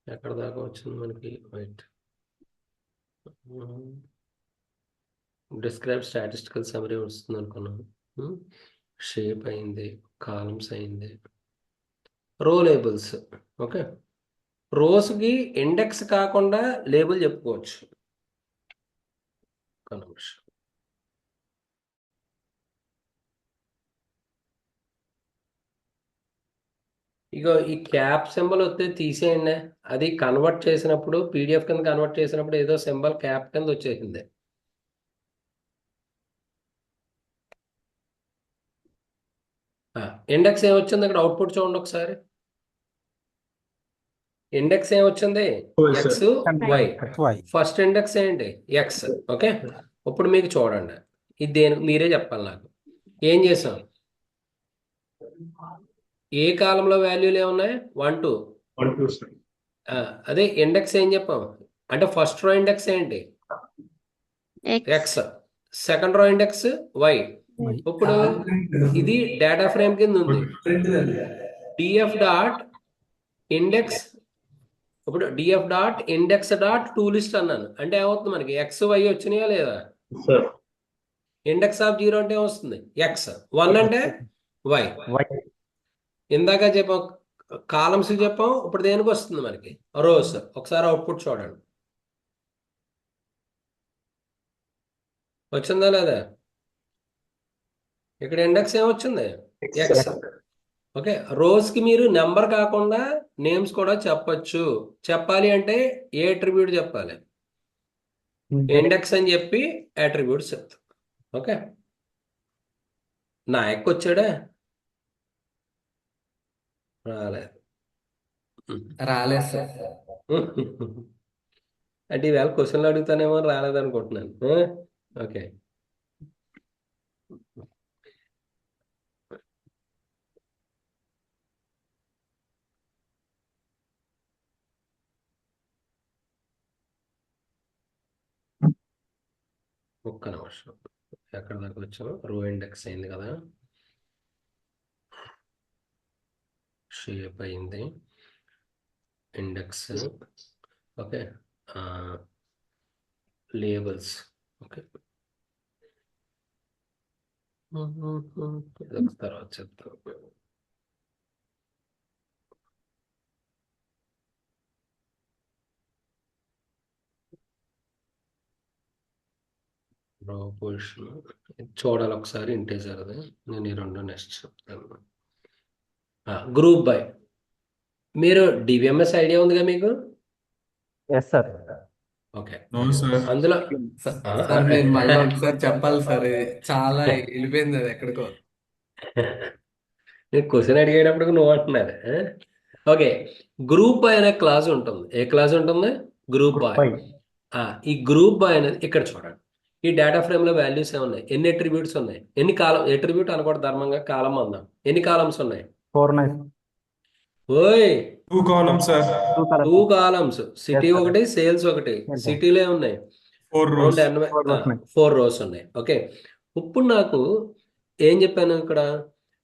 [SPEAKER 1] ఎక్కడ దాకా వచ్చింది మనకి? రైట్. డిస్క్రైబ్ స్టాటిస్టికల్ సమ్మరీ వస్తుంది అనుకున్నాను. షేప్ అయింది, కాలమ్స్ అయింది, రో లేబుల్స్. ఓకే, రోస్కి ఇండెక్స్ కాకుండా లేబుల్ చెప్పుకోవచ్చు. ఒక నిమిషం. ఇగో ఈ క్యాప్ సింబల్ వస్తే తీసేయండి. అది కన్వర్ట్ చేసినప్పుడు పీడిఎఫ్ కింద కన్వర్ట్ చేసినప్పుడు ఏదో సింబల్ క్యాప్ కింద వచ్చేసింది. ఇండెక్స్ ఏమొచ్చింది ఇక్కడ? అవుట్పుట్ చూడండి ఒకసారి. ఇండెక్స్ ఏమొచ్చింది?
[SPEAKER 4] Yes, sir.
[SPEAKER 1] X Y.
[SPEAKER 5] XY.
[SPEAKER 1] First index ఏంటి? ఎక్స్. ఓకే, ఇప్పుడు మీకు చూడండి, ఇది దేనికి మీరే చెప్పాలి నాకు. ఏం చేసాం? ఏ కాలంలో వాల్యూలు ఏమున్నాయి? 1 2.
[SPEAKER 4] 1 2 సార్.
[SPEAKER 1] అదే ఇండెక్స్ ఏం చెప్పాం అంటే ఫస్ట్ రో ఇండెక్స్ ఏంటి?
[SPEAKER 2] X.
[SPEAKER 1] X. Second row index Y. ఇప్పుడు ఇది డేటా ఫ్రేమ్ కింద ఉంది. DF dot index. ఇప్పుడు DF dot index dot to list అన్నాను అంటే ఏమవుతుంది మనకి? ఎక్స్ వై వచ్చినాయా లేదా?
[SPEAKER 4] సార్.
[SPEAKER 1] ఇండెక్స్ ఆఫ్ 0 అంటే ఏమొస్తుంది? ఎక్స్. 1 అంటే వై.
[SPEAKER 5] Y.
[SPEAKER 1] ఇందాక చెప్పాం కాలమ్స్ చెప్పాం, ఇప్పుడు దేనికి వస్తుంది మనకి? రోస్. ఒకసారి అవుట్పుట్ చూడండి, వచ్చిందా లేదా? ఇక్కడ ఇండెక్స్ ఏమొచ్చింది? ఎక్స్. ఓకే, రోస్ కి మీరు నెంబర్ కాకుండా నేమ్స్ కూడా చెప్పచ్చు. చెప్పాలి అంటే ఏ అట్రిబ్యూట్ చెప్పాలి? ఇండెక్స్ అని చెప్పి అట్రిబ్యూట్స్ చెప్తాం. ఓకే, నాయక్ వచ్చాడా? రాలేదు.
[SPEAKER 6] రాలేదు సార్.
[SPEAKER 1] అంటే ఈవేళ క్వశ్చన్లు అడుగుతానేమో రాలేదనుకుంటున్నాను. ఓకే, ఒక్క నిమిషం. ఎక్కడ దాకా వచ్చాము? రో ఇండెక్స్ అయింది కదా, షేప్ అయింది, ఇండెక్స్. Okay, labels. ఓకే, ఇదొక తర్వాత చెప్తాను. రో పొజిషన్ చూడాలి ఒకసారి. ఇంటీజర్ అది. నేను ఈ రెండు నెక్స్ట్ చెప్తాను. Group by. మీరు డివిఎంఎస్ ఐడియా ఉందిగా మీకు?
[SPEAKER 5] Yes, sir.
[SPEAKER 1] Okay,
[SPEAKER 3] no sir.
[SPEAKER 1] అందులో
[SPEAKER 6] సార్ మీరు మళ్ళీ ఒకసారి చెప్పాలి సార్, ఇది చాలా వెళ్ళిపోయింది అది ఎక్కడికో.
[SPEAKER 1] నేను క్వశ్చన్ అడిగేటప్పుడు నువ్వు అంటున్నారు. ఓకే, గ్రూప్ బై అనే క్లాస్ ఉంటుంది. ఏ క్లాస్ ఉంటుంది? Group by.
[SPEAKER 5] Y.
[SPEAKER 1] ఈ గ్రూప్ బై అనేది ఇక్కడ చూడండి. ఈ డేటా ఫ్రేమ్ లో వాల్యూస్ ఏమున్నాయి? ఎన్ని అట్రిబ్యూట్స్ ఉన్నాయి? ఎన్ని కాలం? అట్రిబ్యూట్ అనకూడదు, ధర్మంగా కాలం అందాం. ఎన్ని కాలమ్స్ ఉన్నాయి?
[SPEAKER 5] 4 9.
[SPEAKER 1] ఓయ్,
[SPEAKER 3] 2 columns sir.
[SPEAKER 5] 2 columns.
[SPEAKER 1] 2 columns. City
[SPEAKER 5] Yes, sir.
[SPEAKER 1] ఒకటి, సేల్స్ ఒకటి.
[SPEAKER 5] Yes, sir.
[SPEAKER 1] సిటీలో ఉన్నాయి
[SPEAKER 3] 4 rows.
[SPEAKER 5] 4 rows ఉన్నాయి.
[SPEAKER 1] 4 రోస్ ఉన్నాయి. ఓకే, ఇప్పుడు నాకు ఏం చెప్పాను ఇక్కడ?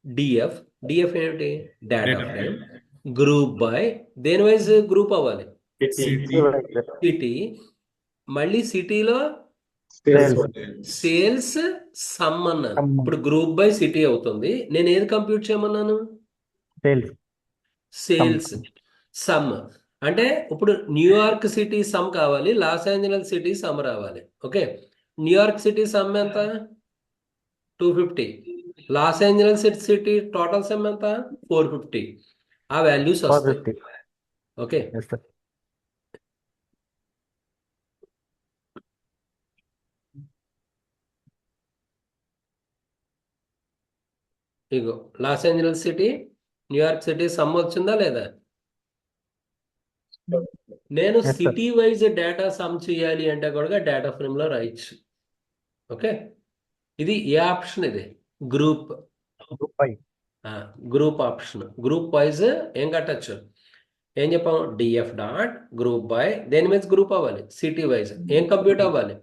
[SPEAKER 1] డిఎఫ్. డిఎఫ్ ఏమిటి? Data
[SPEAKER 3] Data
[SPEAKER 1] frame.
[SPEAKER 3] frame.
[SPEAKER 1] Group by. దేని వైజ్ గ్రూప్ అవ్వాలి?
[SPEAKER 3] City.
[SPEAKER 1] సిటీ. మళ్ళీ సిటీలో
[SPEAKER 5] Sales.
[SPEAKER 1] సేల్స్ సమ్ అన్నాను.
[SPEAKER 5] Sum.
[SPEAKER 1] ఇప్పుడు గ్రూప్ బై సిటీ అవుతుంది. నేను ఏది కంప్యూట్ చేయమన్నాను?
[SPEAKER 5] Sales.
[SPEAKER 1] Sales some. అంటే ఇప్పుడు న్యూయార్క్ సిటీ సమ్ కావాలి, లాస్ ఏంజలస్ సిటీ సమ్ రావాలి. ఓకే, న్యూయార్క్ సిటీ సమ్ ఎంత? 250. Los Angeles city total some ఎంత? 450. ఆ వాల్యూస్ వస్తాయి.
[SPEAKER 5] 450.
[SPEAKER 1] Okay,
[SPEAKER 5] Yes, sir.
[SPEAKER 1] ఇగో Los Angeles city, New York city some వచ్చిందా లేదా? నేను
[SPEAKER 5] Yes, sir.
[SPEAKER 1] City wise data some చేయాలి అంటే కూడా డేటా ఫ్రేమ్లో రాయొచ్చు. ఓకే, ఇది ఏ ఆప్షన్? ఇది group.
[SPEAKER 5] Group by.
[SPEAKER 1] Group option. Group wise ఏం కట్టచ్చు? ఏం చెప్పాము? డిఎఫ్ డాట్ గ్రూప్ బై, దేని మీద గ్రూప్ అవ్వాలి? City wise. ఏం కంప్యూట్ అవ్వాలి?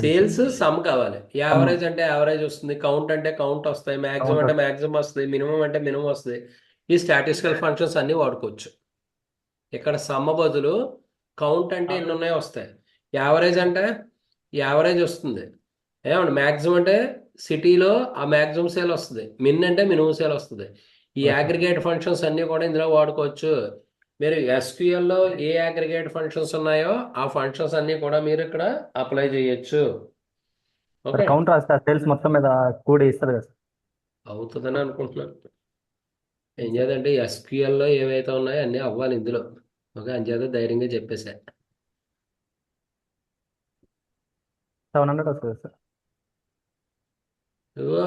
[SPEAKER 1] సేల్స్ సమ్ కావాలి. యావరేజ్ అంటే యావరేజ్ వస్తుంది, కౌంట్ అంటే కౌంట్ వస్తాయి, మ్యాక్సిమం
[SPEAKER 5] Count
[SPEAKER 1] అంటే మ్యాక్సిమం వస్తుంది, మినిమం అంటే మినిమం వస్తుంది. ఈ స్టాటిస్టికల్ ఫంక్షన్స్ అన్ని వాడుకోవచ్చు. ఇక్కడ సమ్ బదులు కౌంట్ అంటే ఎన్ని ఉన్నాయో వస్తాయి, యావరేజ్ అంటే యావరేజ్ వస్తుంది, ఏమండి మ్యాక్సిమం అంటే సిటీలో ఆ మ్యాక్సిమం సేల్ వస్తుంది, మిన్ అంటే మినిమం సేల్ వస్తుంది. ఈ
[SPEAKER 5] Okay.
[SPEAKER 1] అగ్రిగేట్ ఫంక్షన్స్ అన్ని కూడా ఇందులో వాడుకోవచ్చు. మీరు SQL లో ఏ అగ్రిగేట్ ఫంక్షన్స్ ఉన్నాయో ఆ ఫంక్షన్స్ అన్ని కూడా మీరు ఇక్కడ అప్లై చేయొచ్చు.
[SPEAKER 5] సార్
[SPEAKER 1] ఓకే,
[SPEAKER 5] కౌంట్ రాస్తే సేల్స్ మొత్తం మీద కూడి ఇస్తారు కదా సార్.
[SPEAKER 1] అవుతుందని అనుకుంటున్నాను. ఏం చేద్దంటే SQL లో ఏవైతే ఉన్నాయో అన్నీ అవ్వాలి ఇందులో. ఓకే, అంచేత ధైర్యంగా చెప్పేసా.
[SPEAKER 5] 700 వస్తుంది సార్.
[SPEAKER 1] ఇదిగో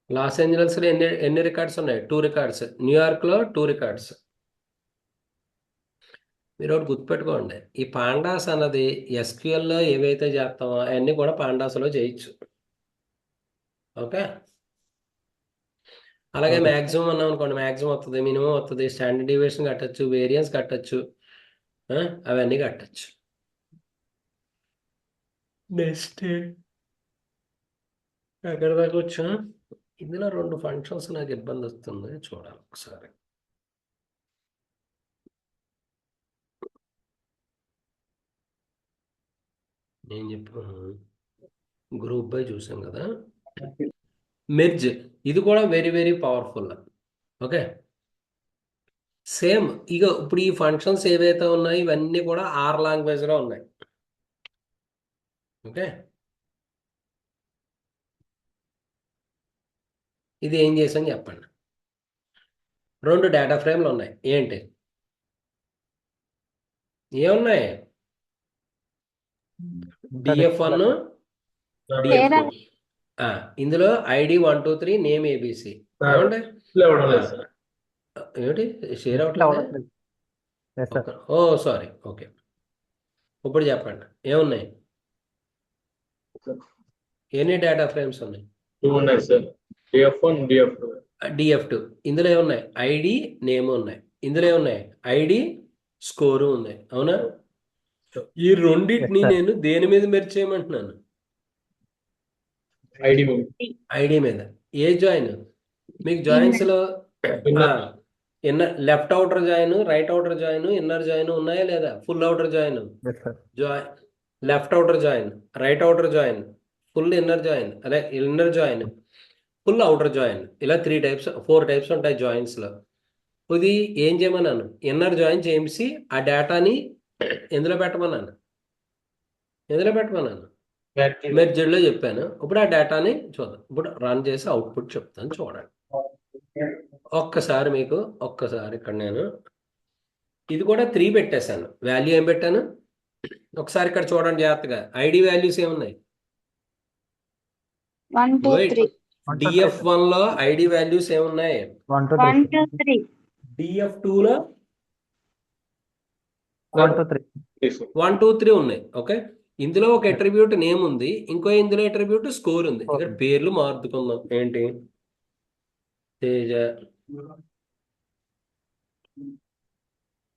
[SPEAKER 1] లాస్ ఏంజలస్లో ఎన్ని రికార్డ్స్ ఉన్నాయి? 2 రికార్డ్స్. న్యూయార్క్లో 2 రికార్డ్స్. మీరు ఒకటి గుర్తుపెట్టుకోండి, ఈ పాండాస్ అన్నది SQL లో ఏవైతే చేస్తామో అవన్నీ కూడా పాండాస్లో చేయొచ్చు. ఓకే, అలాగే
[SPEAKER 5] Okay.
[SPEAKER 1] మ్యాక్సిమం అన్నాం అనుకోండి, మ్యాక్సిమం వస్తుంది, మినిమం వస్తుంది, స్టాండర్డ్ డీవియేషన్ కట్టచ్చు, వేరియన్స్ కట్టచ్చు, అవన్నీ కట్టచ్చు. నెక్స్ట్ ఎక్కడ దాకా వచ్చా? ఇందులో 2 ఫంక్షన్స్ నాకు ఇబ్బంది వస్తుంది, చూడాలి ఒకసారి. నేను చెప్పాను గ్రూప్ బై చూసాం కదా. మెర్జ్, ఇది కూడా very very powerful. Okay, same ఇక ఇప్పుడు ఈ ఫంక్షన్స్ ఏవైతే ఉన్నాయో ఇవన్నీ కూడా ఆర్ లాంగ్వేజ్లో ఉన్నాయి. ఓకే, ఇది ఏం చేసాం చెప్పండి. 2 డేటా ఫ్రేమ్లు ఉన్నాయి. ఏంటి ఏమున్నాయి? DF1, DF2. ఇందులో ID 1 2 3 నేమ్ ABC. ఏమంటే ఏమిటి షేర్ అవట్లేదు?
[SPEAKER 5] Yes, sir.
[SPEAKER 1] ఓ సారీ. ఓకే, ఇప్పుడు చెప్పండి ఏమున్నాయి? ఎన్ని డేటా ఫ్రేమ్స్ ఉన్నాయి?
[SPEAKER 4] 2 ఉన్నాయి సార్. DF1, DF2.
[SPEAKER 1] DF2. ఇందులో ఏమున్నాయి? ID నేమ్ ఉన్నాయి. ఇందులో ఏమున్నాయి? ID స్కోరు ఉన్నాయి. అవునా? ఈ రెండింటిని
[SPEAKER 5] Yes, sir.
[SPEAKER 1] నేను దేని మీద మెర్జ్ చేయమంటున్నాను? ఐడి మీద. ఏ జాయిన్? మీకు జాయిన్స్ లో inner left outer join, right outer join, inner join ఉన్నాయా లేదా? Full outer join,
[SPEAKER 5] Yes, sir.
[SPEAKER 1] Left outer join, right outer join, full inner join, అదే inner join, full outer join. ఇలా 4 types ఉంటాయి joins లో. ఇది ఏం చేయమన్నాను? Inner join చేసి ఆ డేటాని ఎందులో పెట్టమన్నాను? మెర్జ్డ్ లో చెప్పాను. ఇప్పుడు ఆ డేటాని చూద్దాం. ఇప్పుడు రన్ చేసి అవుట్పుట్ చెప్తాను, చూడండి. ఒక్కసారి ఇక్కడ నేను ఇది కూడా 3 పెట్టేశాను. వాల్యూ ఏం పెట్టాను? ఒకసారి ఇక్కడ చూడండి జాగ్రత్తగా. ఐడి వాల్యూస్ ఏమున్నాయి?
[SPEAKER 2] 1 2 3
[SPEAKER 1] DF1 లో ఐడి వాల్యూస్ ఏమున్నాయి?
[SPEAKER 5] 1 2
[SPEAKER 2] 1
[SPEAKER 5] 3.
[SPEAKER 2] 2 3
[SPEAKER 1] DF2 లో
[SPEAKER 5] 1 2 3.
[SPEAKER 1] 1 2 3 ఉన్నాయి. ఓకే, ఇందులో ఒక అట్రిబ్యూట్ నేమ్ ఉంది, ఇందులో అట్రిబ్యూట్ స్కోర్ ఉంది. ఇక్కడ పేర్లు మార్చుకుందాం. ఏంటి? తేజ,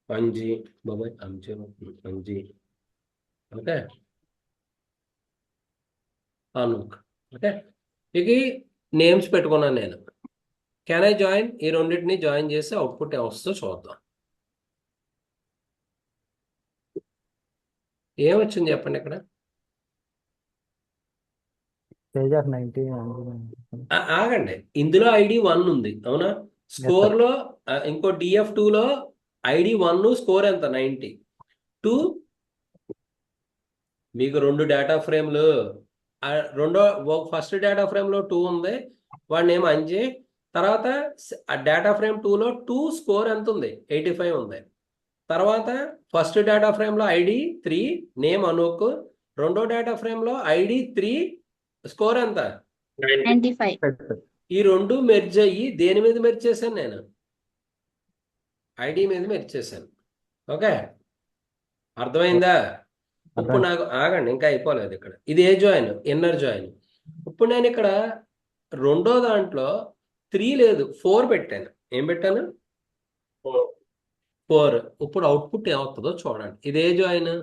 [SPEAKER 1] అంజీ, బాబాయ్ అంజీ. ఓకే, అనూక్. ఓకే, ఇది నేమ్స్ పెట్టుకున్నాను నేను. Can I join? ఈ రెండింటిని జాయిన్ చేసి అవుట్పుట్ వస్తుందో చూద్దాం. ఏమొచ్చింది చెప్పండి ఇక్కడ?
[SPEAKER 5] Page of 90.
[SPEAKER 1] ఆగండి, ఇందులో ID 1 ఉంది. అవునా? స్కోర్ లో ఇంకో DF2 లో ID 1 స్కోర్ ఎంత? 90. 2 మీకు 2 డేటా ఫ్రేమ్లు. ఫస్ట్ డేటా ఫ్రేమ్ లో 2 ఉంది, వాడిని ఏమో అంజే. తర్వాత డేటా ఫ్రేమ్ 2 లో 2 స్కోర్ ఎంత ఉంది? 85 ఉంది. తర్వాత ఫస్ట్ డేటా ఫ్రేమ్ లో ID 3 నేమ్ అనూక్. రెండో డేటా ఫ్రేమ్ లో ID 3 స్కోర్ ఎంత?
[SPEAKER 2] 95.
[SPEAKER 5] సార్
[SPEAKER 1] ఈ రెండు మెర్జ్ అయ్యి దేని మీద మెర్జ్ చేశాను నేను? ఐడి మీద మెర్జ్ చేశాను. ఓకే, అర్థమైందా? ఇప్పుడు నాకు ఆగండి, ఇంకా అయిపోలేదు ఇక్కడ. ఇది ఏ జాయిన్? Inner join. ఇప్పుడు నేను ఇక్కడ రెండో దాంట్లో 3 లేదు 4 పెట్టాను. ఏం పెట్టాను? 4. ఇప్పుడు అవుట్పుట్ ఏమవుతుందో చూడండి. ఇది ఏ join?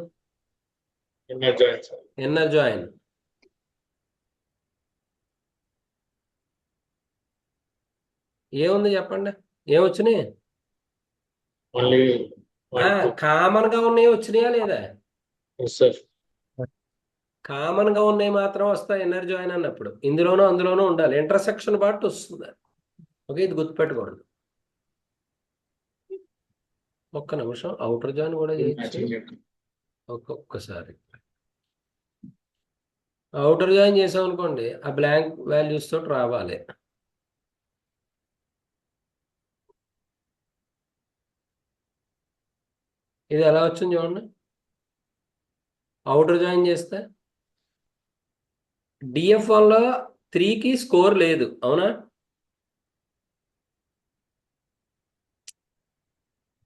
[SPEAKER 4] Inner join sir.
[SPEAKER 1] Inner join. ఏముంది చెప్పండి, ఏమొచ్చినాయి?
[SPEAKER 4] ఓన్లీ
[SPEAKER 1] కామన్ గా ఉన్నాయి వచ్చినాయా లేదా?
[SPEAKER 4] సార్.
[SPEAKER 1] కామన్ గా ఉన్నాయి మాత్రం వస్తాయి ఇన్నర్ జాయిన్ అన్నప్పుడు. ఇందులోనూ అందులోనూ ఉండాలి, ఇంటర్సెక్షన్ బట్టి వస్తుంది. ఓకే, ఇది గుర్తుపెట్టుకోండి. ఒక్క నిమిషం, అవుటర్ జాయిన్ కూడా చేయొచ్చు. ఒక్కొక్కసారి అవుటర్ జాయిన్ చేసాం అనుకోండి, ఆ బ్లాంక్ వాల్యూస్ తోటి రావాలి. ఇది ఎలా వచ్చింది చూడండి. అవుటర్ జాయిన్ చేస్తే DF1 లో 3కి స్కోర్ లేదు, అవునా?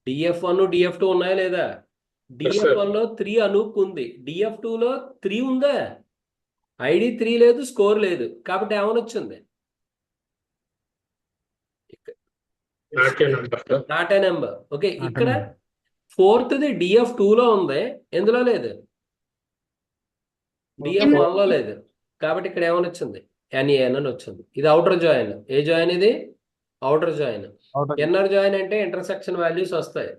[SPEAKER 1] DF1 DF2 ఉన్నాయా లేదా? DF1 లో 3 అనూప్ ఉంది, DF2 లో 3 ఉందా? ఐడి 3 లేదు, స్కోర్ లేదు, కాబట్టి ఏమని వచ్చింది? Not a number. ఓకే, ఇక్కడ ఫోర్త్ది DF2 లో ఉంది, ఎందులో లేదు? DF1 లో లేదు, కాబట్టి ఇక్కడ ఏమని వచ్చింది? NAN అని వచ్చింది. ఇది అవుటర్ జాయిన్. ఏ జాయిన్ ఇది? Outer join. ఇన్నర్ జాయిన్ అంటే ఇంటర్సెక్షన్ వాల్యూస్ వస్తాయి.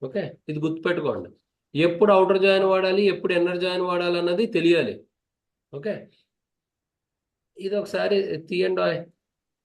[SPEAKER 1] ఓకే, ఇది గుర్తుపెట్టుకోండి. ఎప్పుడు అవుటర్ జాయిన్ వాడాలి, ఎప్పుడు ఇన్నర్ జాయిన్ వాడాలి అన్నది తెలియాలి. ఓకే, ఇది ఒకసారి తీయండి.